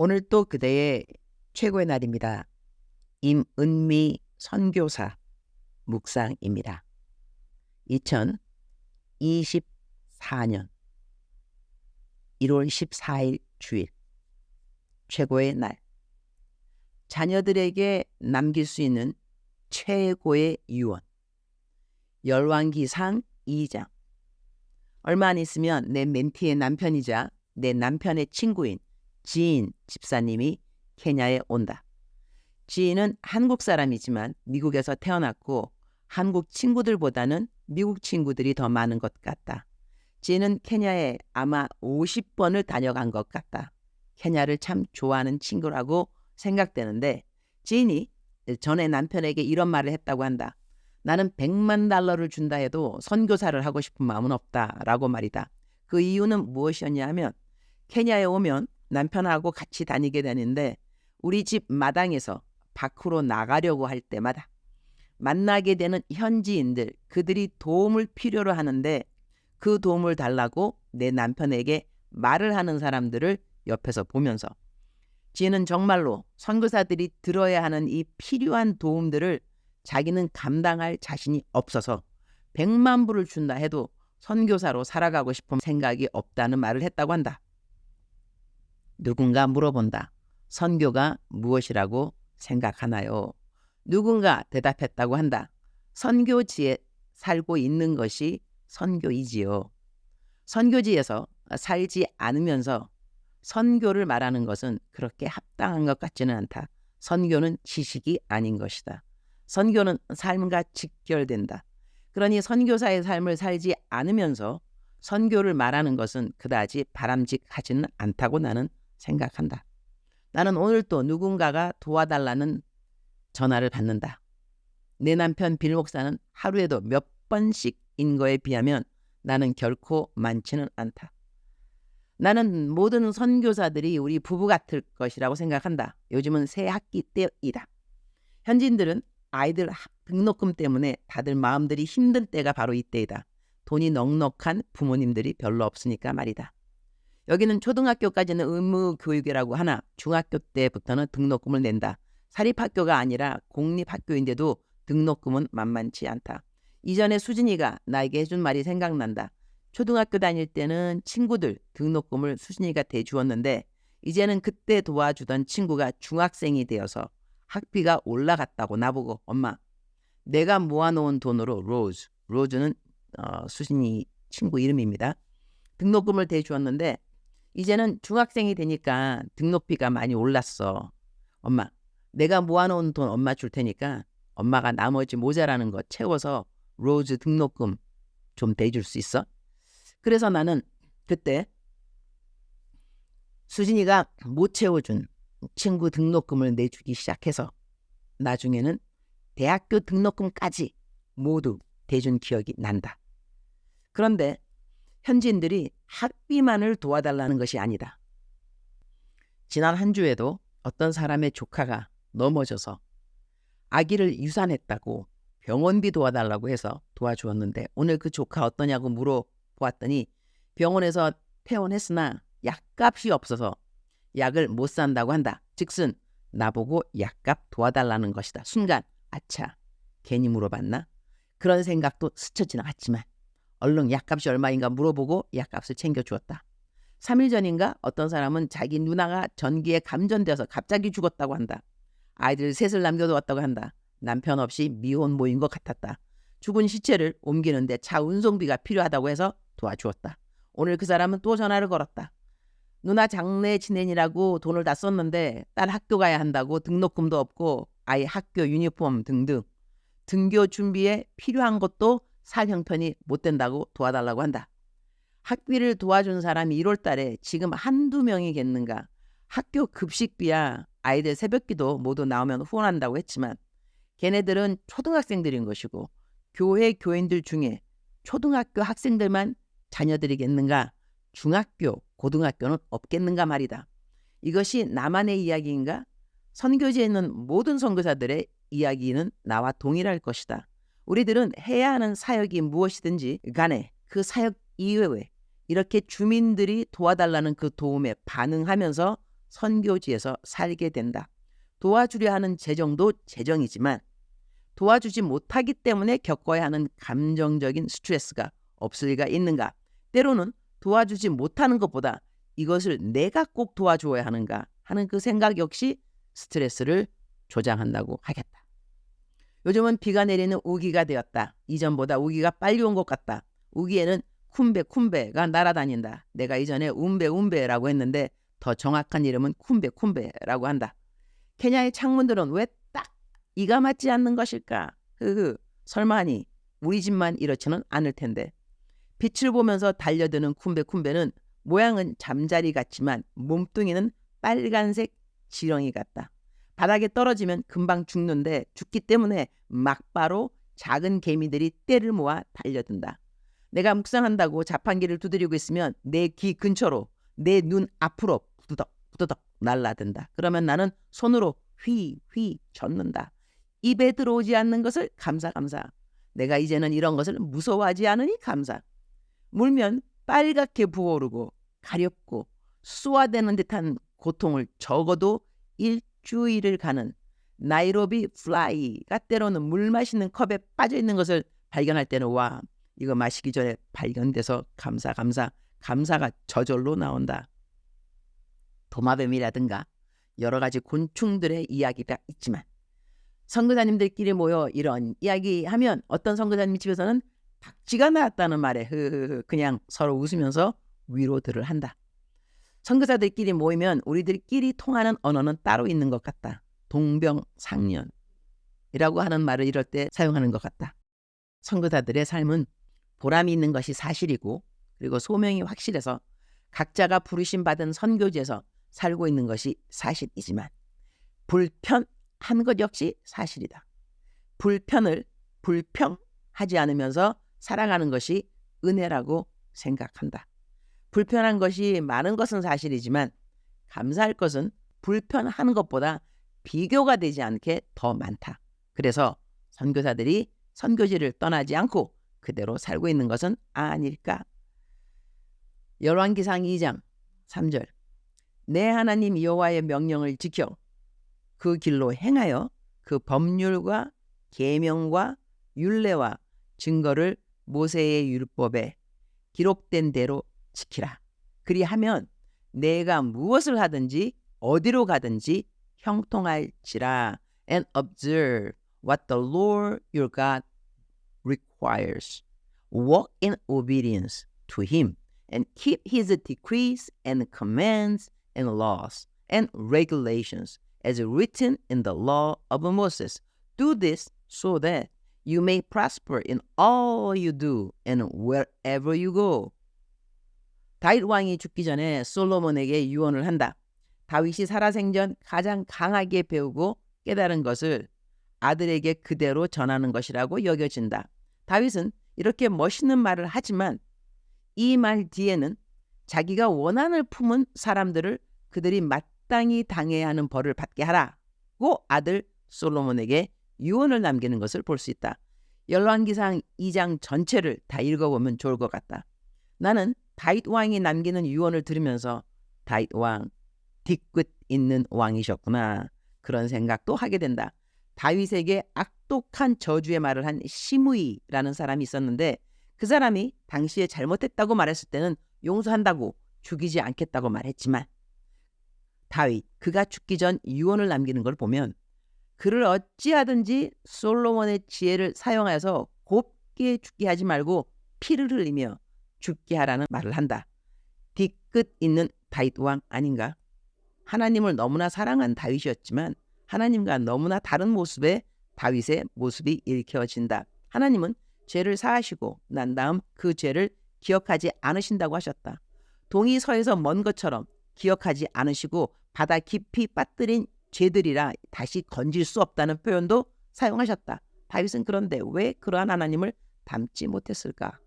오늘 또 그대의 최고의 날입니다. 임은미 선교사 묵상입니다. 2024년 1월 14일 주일, 최고의 날. 자녀들에게 남길 수 있는 최고의 유언. 열왕기상 2장. 얼마 안 있으면 내 멘티의 남편이자 내 남편의 친구인 지인 집사님이 케냐에 온다. 지인은 한국 사람이지만 미국에서 태어났고 한국 친구들보다는 미국 친구들이 더 많은 것 같다. 지인은 케냐에 아마 50번을 다녀간 것 같다. 케냐를 참 좋아하는 친구라고 생각되는데, 지인이 전에 남편에게 이런 말을 했다고 한다. 나는 $100만 준다 해도 선교사를 하고 싶은 마음은 없다라고 말이다. 그 이유는 무엇이었냐 하면, 케냐에 오면 남편하고 같이 다니게 되는데 우리 집 마당에서 밖으로 나가려고 할 때마다 만나게 되는 현지인들, 그들이 도움을 필요로 하는데 그 도움을 달라고 내 남편에게 말을 하는 사람들을 옆에서 보면서, 지인은 정말로 선교사들이 들어야 하는 이 필요한 도움들을 자기는 감당할 자신이 없어서 $100만 준다 해도 선교사로 살아가고 싶은 생각이 없다는 말을 했다고 한다. 누군가 물어본다. 선교가 무엇이라고 생각하나요? 누군가 대답했다고 한다. 선교지에 살고 있는 것이 선교이지요. 선교지에서 살지 않으면서 선교를 말하는 것은 그렇게 합당한 것 같지는 않다. 선교는 지식이 아닌 것이다. 선교는 삶과 직결된다. 그러니 선교사의 삶을 살지 않으면서 선교를 말하는 것은 그다지 바람직하지는 않다고 나는 생각한다. 나는 오늘 또 누군가가 도와달라는 전화를 받는다. 내 남편 빌 목사는 하루에도 몇 번씩인 거에 비하면 나는 결코 많지는 않다. 나는 모든 선교사들이 우리 부부 같을 것이라고 생각한다. 요즘은 새 학기 때이다. 현지인들은 아이들 등록금 때문에 다들 마음들이 힘든 때가 바로 이때이다. 돈이 넉넉한 부모님들이 별로 없으니까 말이다. 여기는 초등학교까지는 의무 교육이라고 하나 중학교 때부터는 등록금을 낸다. 사립학교가 아니라 공립학교인데도 등록금은 만만치 않다. 이전에 수진이가 나에게 해준 말이 생각난다. 초등학교 다닐 때는 친구들 등록금을 수진이가 대주었는데 이제는 그때 도와주던 친구가 중학생이 되어서 학비가 올라갔다고 나보고, 엄마, 내가 모아놓은 돈으로 로즈는 수진이 친구 이름입니다. 등록금을 대주었는데 이제는 중학생이 되니까 등록비가 많이 올랐어. 엄마, 내가 모아놓은 돈 엄마 줄 테니까 엄마가 나머지 모자라는 거 채워서 로즈 등록금 좀 대줄 수 있어? 그래서 나는 그때 수진이가 못 채워준 친구 등록금을 내주기 시작해서 나중에는 대학교 등록금까지 모두 대준 기억이 난다. 그런데 현지인들이 학비만을 도와달라는 것이 아니다. 지난 한 주에도 어떤 사람의 조카가 넘어져서 아기를 유산했다고 병원비 도와달라고 해서 도와주었는데, 오늘 그 조카 어떠냐고 물어보았더니 병원에서 퇴원했으나 약값이 없어서 약을 못 산다고 한다. 즉슨 나보고 약값 도와달라는 것이다. 순간 아차, 괜히 물어봤나? 그런 생각도 스쳐 지나갔지만 얼른 약값이 얼마인가 물어보고 약값을 챙겨주었다. 3일 전인가 어떤 사람은 자기 누나가 전기에 감전되어서 갑자기 죽었다고 한다. 아이들 셋을 남겨두었다고 한다. 남편 없이 미혼모인 것 같았다. 죽은 시체를 옮기는데 차 운송비가 필요하다고 해서 도와주었다. 오늘 그 사람은 또 전화를 걸었다. 누나 장례 지내니라고 돈을 다 썼는데 딸 학교 가야 한다고 등록금도 없고 아이 학교 유니폼 등등 등교 준비에 필요한 것도 살 형편이 못 된다고 도와달라고 한다. 학비를 도와준 사람이 1월 달에 지금 한두 명이겠는가. 학교 급식비야 아이들 새벽기도 모두 나오면 후원한다고 했지만 걔네들은 초등학생들인 것이고 교회 교인들 중에 초등학교 학생들만 자녀들이겠는가. 중학교, 고등학교는 없겠는가 말이다. 이것이 나만의 이야기인가? 선교지에 있는 모든 선교사들의 이야기는 나와 동일할 것이다. 우리들은 해야 하는 사역이 무엇이든지 간에 그 사역 이외에 이렇게 주민들이 도와달라는 그 도움에 반응하면서 선교지에서 살게 된다. 도와주려 하는 재정도 재정이지만 도와주지 못하기 때문에 겪어야 하는 감정적인 스트레스가 없을 리가 있는가? 때로는 도와주지 못하는 것보다 이것을 내가 꼭 도와주어야 하는가 하는 그 생각 역시 스트레스를 조장한다고 하겠다. 요즘은 비가 내리는 우기가 되었다. 이전보다 우기가 빨리 온 것 같다. 우기에는 쿰베가 날아다닌다. 내가 이전에 운베라고 했는데 더 정확한 이름은 쿰베라고 한다. 케냐의 창문들은 왜 딱 이가 맞지 않는 것일까? 설마니 우리 집만 이렇지는 않을 텐데. 빛을 보면서 달려드는 쿰베는 모양은 잠자리 같지만 몸뚱이는 빨간색 지렁이 같다. 바닥에 떨어지면 금방 죽는데 죽기 때문에 막바로 작은 개미들이 떼를 모아 달려든다. 내가 묵상한다고 자판기를 두드리고 있으면 내 귀 근처로 내 눈 앞으로 부드덕 날라든다. 그러면 나는 손으로 휘 젓는다. 입에 들어오지 않는 것을 감사. 내가 이제는 이런 것을 무서워하지 않으니 감사. 물면 빨갛게 부어오르고 가렵고 쏘아대는 듯한 고통을 적어도 일주일을 가는 나이로비 플라이가 때로는 물 마시는 컵에 빠져있는 것을 발견할 때는 와, 이거 마시기 전에 발견돼서 감사가 저절로 나온다. 도마뱀이라든가 여러 가지 곤충들의 이야기가 있지만 선교사님들끼리 모여 이런 이야기하면 어떤 선교사님 집에서는 박쥐가 나왔다는 말에 그냥 서로 웃으면서 위로들을 한다. 선교사들끼리 모이면 우리들끼리 통하는 언어는 따로 있는 것 같다. 동병상련이라고 하는 말을 이럴 때 사용하는 것 같다. 선교사들의 삶은 보람이 있는 것이 사실이고 그리고 소명이 확실해서 각자가 부르심 받은 선교지에서 살고 있는 것이 사실이지만 불편한 것 역시 사실이다. 불편을 불평하지 않으면서 살아가는 것이 은혜라고 생각한다. 불편한 것이 많은 것은 사실이지만 감사할 것은 불편한 것보다 비교가 되지 않게 더 많다. 그래서 선교사들이 선교지를 떠나지 않고 그대로 살고 있는 것은 아닐까? 열왕기상 2장 3절 내 하나님 여호와의 명령을 지켜 그 길로 행하여 그 법률과 계명과 율례와 증거를 모세의 율법에 기록된 대로 지키라. 그리하면 내가 무엇을 하든지 어디로 가든지 형통할지라. And observe what the Lord your God requires. Walk in obedience to him and keep his decrees and commands and laws and regulations as written in the law of Moses. Do this so that you may prosper in all you do and wherever you go. 다윗 왕이 죽기 전에 솔로몬에게 유언을 한다. 다윗이 살아생전 가장 강하게 배우고 깨달은 것을 아들에게 그대로 전하는 것이라고 여겨진다. 다윗은 이렇게 멋있는 말을 하지만 이 말 뒤에는 자기가 원한을 품은 사람들을 그들이 마땅히 당해야 하는 벌을 받게 하라고 아들 솔로몬에게 유언을 남기는 것을 볼 수 있다. 열왕기상 2장 전체를 다 읽어보면 좋을 것 같다. 나는 다윗 왕이 남기는 유언을 들으면서 다윗 왕 뒤끝 있는 왕이셨구나 그런 생각도 하게 된다. 다윗에게 악독한 저주의 말을 한 시므이라는 사람이 있었는데 그 사람이 당시에 잘못했다고 말했을 때는 용서한다고 죽이지 않겠다고 말했지만 다윗 그가 죽기 전 유언을 남기는 걸 보면 그를 어찌하든지 솔로몬의 지혜를 사용하여서 곱게 죽게 하지 말고 피를 흘리며 죽게 하라는 말을 한다. 뒤끝 있는 다윗 왕 아닌가? 하나님을 너무나 사랑한 다윗이었지만 하나님과 너무나 다른 모습의 다윗의 모습이 읽혀진다. 하나님은 죄를 사하시고 난 다음 그 죄를 기억하지 않으신다고 하셨다. 동이 서에서 먼 것처럼 기억하지 않으시고 바다 깊이 빠뜨린 죄들이라 다시 건질 수 없다는 표현도 사용하셨다. 다윗은 그런데 왜 그러한 하나님을 닮지 못했을까?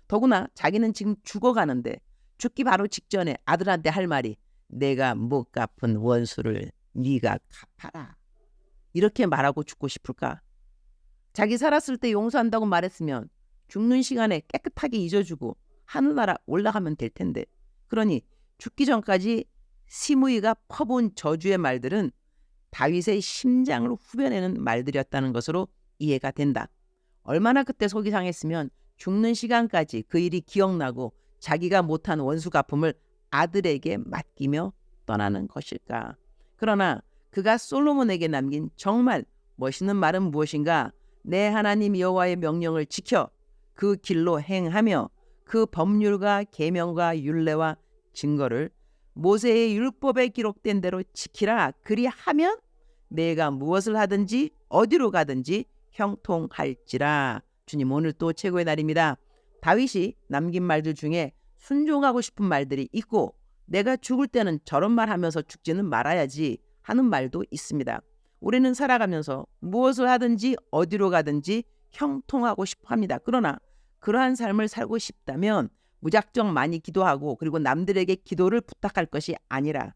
더구나 자기는 지금 죽어가는데 죽기 바로 직전에 아들한테 할 말이 내가 못 갚은 원수를 네가 갚아라. 이렇게 말하고 죽고 싶을까? 자기 살았을 때 용서한다고 말했으면 죽는 시간에 깨끗하게 잊어주고 하늘나라 올라가면 될 텐데 그러니 죽기 전까지 시므이가 퍼부은 저주의 말들은 다윗의 심장을 후벼내는 말들이었다는 것으로 이해가 된다. 얼마나 그때 속이 상했으면 죽는 시간까지 그 일이 기억나고 자기가 못한 원수 갚음을 아들에게 맡기며 떠나는 것일까. 그러나 그가 솔로몬에게 남긴 정말 멋있는 말은 무엇인가? 내 하나님 여호와의 명령을 지켜 그 길로 행하며 그 법률과 계명과 율례와 증거를 모세의 율법에 기록된 대로 지키라. 그리하면 내가 무엇을 하든지 어디로 가든지 형통할지라. 주님, 오늘 또 최고의 날입니다. 다윗이 남긴 말들 중에 순종하고 싶은 말들이 있고, 내가 죽을 때는 저런 말 하면서 죽지는 말아야지 하는 말도 있습니다. 우리는 살아가면서 무엇을 하든지 어디로 가든지 형통하고 싶어 합니다. 그러나 그러한 삶을 살고 싶다면 무작정 많이 기도하고 그리고 남들에게 기도를 부탁할 것이 아니라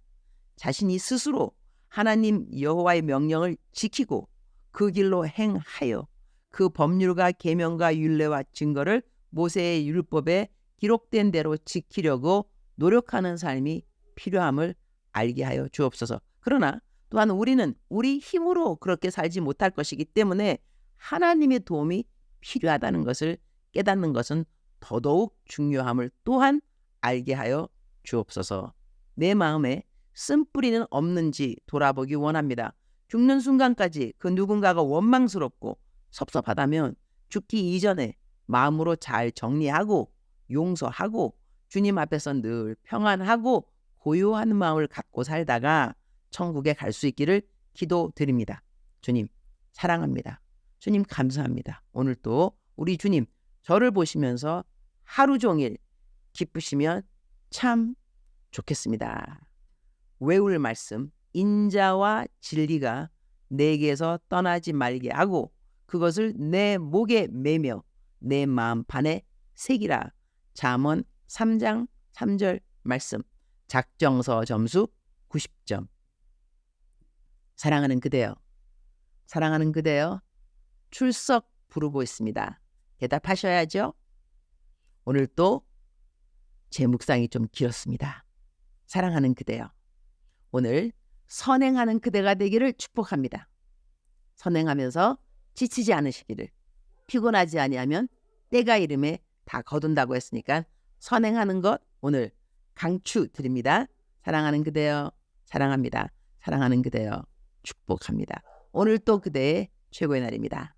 자신이 스스로 하나님 여호와의 명령을 지키고 그 길로 행하여 그 법률과 계명과 율례와 증거를 모세의 율법에 기록된 대로 지키려고 노력하는 삶이 필요함을 알게 하여 주옵소서. 그러나 또한 우리는 우리 힘으로 그렇게 살지 못할 것이기 때문에 하나님의 도움이 필요하다는 것을 깨닫는 것은 더더욱 중요함을 또한 알게 하여 주옵소서. 내 마음에 쓴뿌리는 없는지 돌아보기 원합니다. 죽는 순간까지 그 누군가가 원망스럽고 섭섭하다면 죽기 이전에 마음으로 잘 정리하고 용서하고 주님 앞에서 늘 평안하고 고요한 마음을 갖고 살다가 천국에 갈 수 있기를 기도드립니다. 주님 사랑합니다. 주님 감사합니다. 오늘 또 우리 주님 저를 보시면서 하루 종일 기쁘시면 참 좋겠습니다. 외울 말씀, 인자와 진리가 내게서 떠나지 말게 하고 그것을 내 목에 매며 내 마음판에 새기라. 잠언 3장 3절 말씀. 작정서 점수 90점. 사랑하는 그대여, 사랑하는 그대여, 출석 부르고 있습니다. 대답하셔야죠. 오늘 또 제 묵상이 좀 길었습니다. 사랑하는 그대여, 오늘 선행하는 그대가 되기를 축복합니다. 선행하면서 지치지 않으시기를, 피곤하지 아니하면 때가 이름에 다 거둔다고 했으니까 선행하는 것 오늘 강추 드립니다. 사랑하는 그대여, 사랑합니다. 사랑하는 그대여, 축복합니다. 오늘 또 그대의 최고의 날입니다.